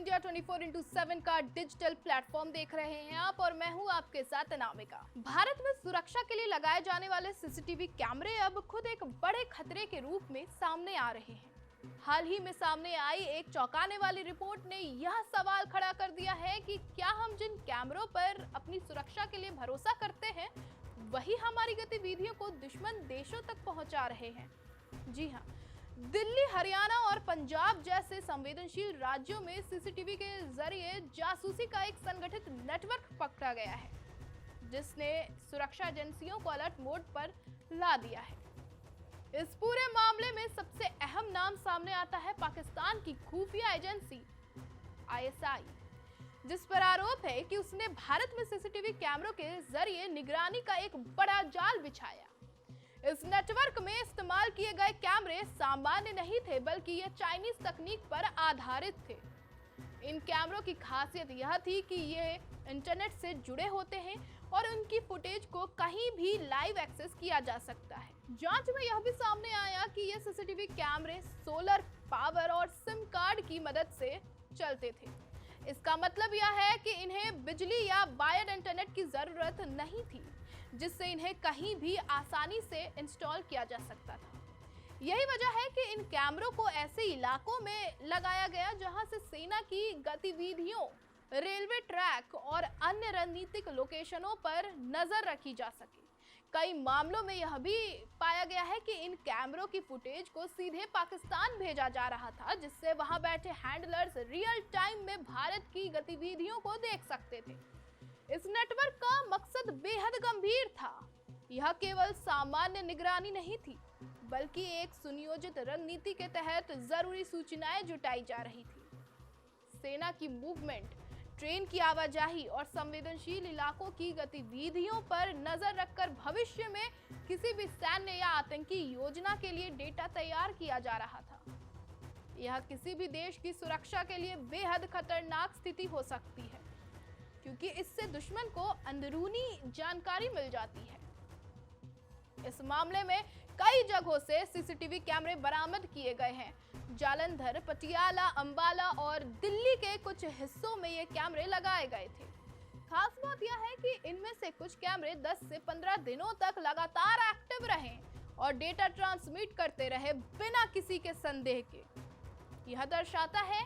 India 24x7 का digital platform देख रहे हैं आप और मैं हूं आपके साथ अनामिका। भारत में सुरक्षा के लिए लगाए जाने वाले सीसीटीवी कैमरे अब खुद एक बड़े खतरे के रूप में सामने आ रहे हैं। हाल ही में सामने आई एक चौंकाने वाली रिपोर्ट ने यह सवाल खड़ा कर दिया है कि क्या हम जिन कैमरों पर अपनी सुरक्षा के लिए भरोसा करते हैं वही हमारी गतिविधियों को दुश्मन देशों तक पहुंचा रहे हैं। जी हाँ, दिल्ली, हरियाणा और पंजाब जैसे संवेदनशील राज्यों में सीसीटीवी के जरिए जासूसी का एक संगठित नेटवर्क पकड़ा गया है, जिसने सुरक्षा एजेंसियों को अलर्ट मोड पर ला दिया है। इस पूरे मामले में सबसे अहम नाम सामने आता है पाकिस्तान की खुफिया एजेंसी ISI, जिस पर आरोप है कि उसने भारत में सीसीटीवी कैमरों के जरिए निगरानी का एक बड़ा जाल बिछाया। इस नेटवर्क में इस्तेमाल किए गए कैमरे सामान्य नहीं थे, बल्कि ये चाइनीज तकनीक पर आधारित थे। इन कैमरों की खासियत यह थी कि ये इंटरनेट से जुड़े होते हैं और उनकी फुटेज को कहीं भी लाइव एक्सेस किया जा सकता है। जांच में यह भी सामने आया कि ये सीसीटीवी कैमरे सोलर पावर और सिम कार्ड की मदद से चलते थे। इसका मतलब यह है कि इन्हें बिजली या वायर्ड इंटरनेट की जरूरत नहीं थी, जिससे इन्हें कहीं भी आसानी से इंस्टॉल किया जा सकता था। यही वजह है कि इन कैमरों को ऐसे इलाकों में लगाया गया जहां से सेना की गतिविधियों, रेलवे ट्रैक और अन्य रणनीतिक लोकेशनों पर नजर रखी जा सके। कई मामलों में यह भी पाया गया है कि इन कैमरों की फुटेज को सीधे पाकिस्तान भेजा जा रहा था, जिससे वहां बैठे हैंडलर्स रियल टाइम में भारत की गतिविधियों को देख सकते थे। इस नेटवर्क का मकसद बेहद गंभीर था। यह केवल सामान्य निगरानी नहीं थी, बल्कि एक सुनियोजित रणनीति के तहत जरूरी सूचनाएं जुटाई जा रही थी। सेना की मूवमेंट, ट्रेन की आवाजाही और संवेदनशील इलाकों की गतिविधियों पर नजर रखकर भविष्य में किसी भी सैन्य या आतंकी योजना के लिए डेटा तैयार किया जा रहा था। यह किसी भी देश की सुरक्षा के लिए बेहद खतरनाक स्थिति हो सकती है, क्योंकि इससे दुश्मन को अंदरूनी जानकारी मिल जाती है। इस मामले में कई जगहों से सीसीटीवी कैमरे बरामद किए गए हैं। जालंधर, पटियाला, अंबाला और दिल्ली के कुछ हिस्सों में ये कैमरे लगाए गए थे। खास बात यह है कि इनमें से कुछ कैमरे 10 से 15 दिनों तक लगातार एक्टिव रहे और डेटा ट्रांसमिट करते रहे बिना किसी के संदेह के। यह दर्शाता है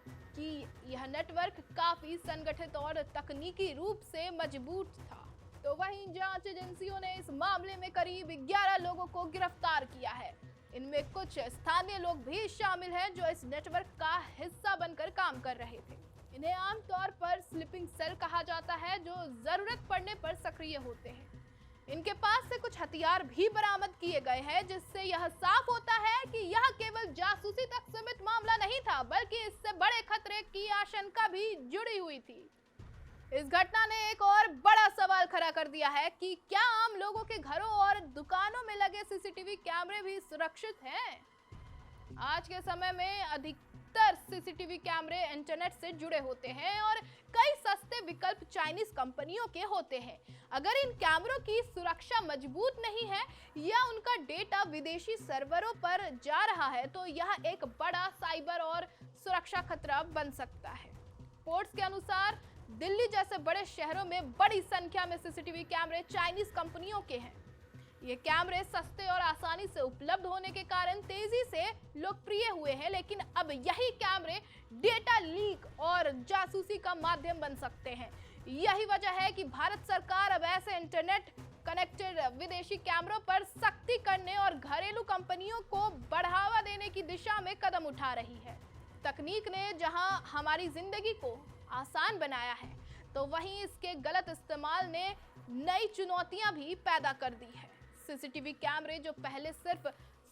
कि यह नेटवर्क काफी संगठित और तकनीकी रूप से मजबूत था। तो वहीं जांच एजेंसियों ने इस मामले में करीब 11 लोगों को गिरफ्तार किया है। इनमें कुछ स्थानीय लोग भी शामिल हैं जो इस नेटवर्क का हिस्सा बनकर काम कर रहे थे। इन्हें आमतौर पर स्लीपिंग सेल कहा जाता है, जो जरूरत पड़ने पर सक्रिय होते हैं। इनके पास से कुछ हथियार भी बरामद किए गए हैं, जिससे यह साफ होता है कि यह केवल जासूसी तक सीमित मामला नहीं था, बल्कि इससे बड़े खतरे की आशंका भी जुड़ी हुई थी। इस घटना ने एक और बड़ा सवाल खड़ा कर दिया है कि क्या आम लोगों के घरों और दुकानों में लगे सीसीटीवी कैमरे भी सुरक्षित हैं? आज के समय में अधिकतर सीसीटीवी कैमरे इंटरनेट से जुड़े होते हैं और कई सस्ते विकल्प चाइनीज कंपनियों के होते हैं। अगर इन कैमरों की सुरक्षा मजबूत नहीं है या उनका डेटा विदेशी सर्वरों पर जा रहा है, तो यह एक बड़ा साइबर और सुरक्षा खतरा बन सकता है। रिपोर्ट्स के अनुसार दिल्ली जैसे बड़े शहरों में बड़ी संख्या में सीसीटीवी कैमरे चाइनीज कंपनियों के हैं। ये कैमरे सस्ते और आसानी से उपलब्ध होने के कारण तेजी से लोकप्रिय हुए हैं, लेकिन अब यही कैमरे डेटा लीक और जासूसी का माध्यम बन सकते हैं। यही वजह है कि भारत सरकार अब ऐसे इंटरनेट कनेक्टेड विदेशी कैमरों पर सख्ती करने और घरेलू कंपनियों को बढ़ावा देने की दिशा में कदम उठा रही है। तकनीक ने जहां हमारी जिंदगी को आसान बनाया है, तो वहीं इसके गलत इस्तेमाल ने नई चुनौतियां भी पैदा कर दी है। सीसीटीवी कैमरे जो पहले सिर्फ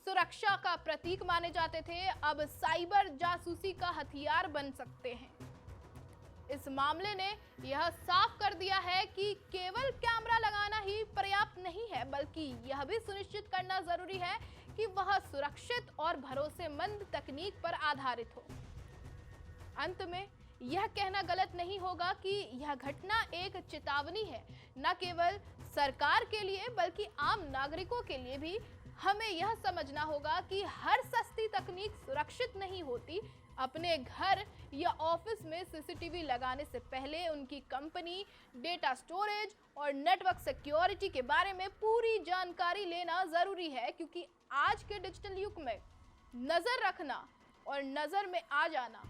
सुरक्षा का प्रतीक माने जाते थे, अब साइबर जासूसी का हथियार बन सकते हैं। इस मामले ने यह साफ कर दिया है कि केवल कैमरा लगाना ही पर्याप्त नहीं है, बल्कि यह भी सुनिश्चित करना जरूरी है कि वह सुरक्षित और भरोसेमंद तकनीक पर आधारित हो। अंत में यह कहना गलत नहीं होगा कि यह घटना एक चेतावनी है, न केवल सरकार के लिए बल्कि आम नागरिकों के लिए भी। हमें यह समझना होगा कि हर सस्ती तकनीक सुरक्षित नहीं होती। अपने घर या ऑफिस में सीसीटीवी लगाने से पहले उनकी कंपनी, डेटा स्टोरेज और नेटवर्क सिक्योरिटी के बारे में पूरी जानकारी लेना जरूरी है, क्योंकि आज के डिजिटल युग में नजर रखना और नजर में आ जाना,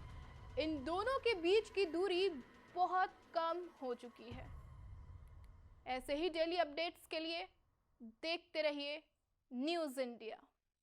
इन दोनों के बीच की दूरी बहुत कम हो चुकी है। ऐसे ही डेली अपडेट्स के लिए देखते रहिए न्यूज़ इंडिया।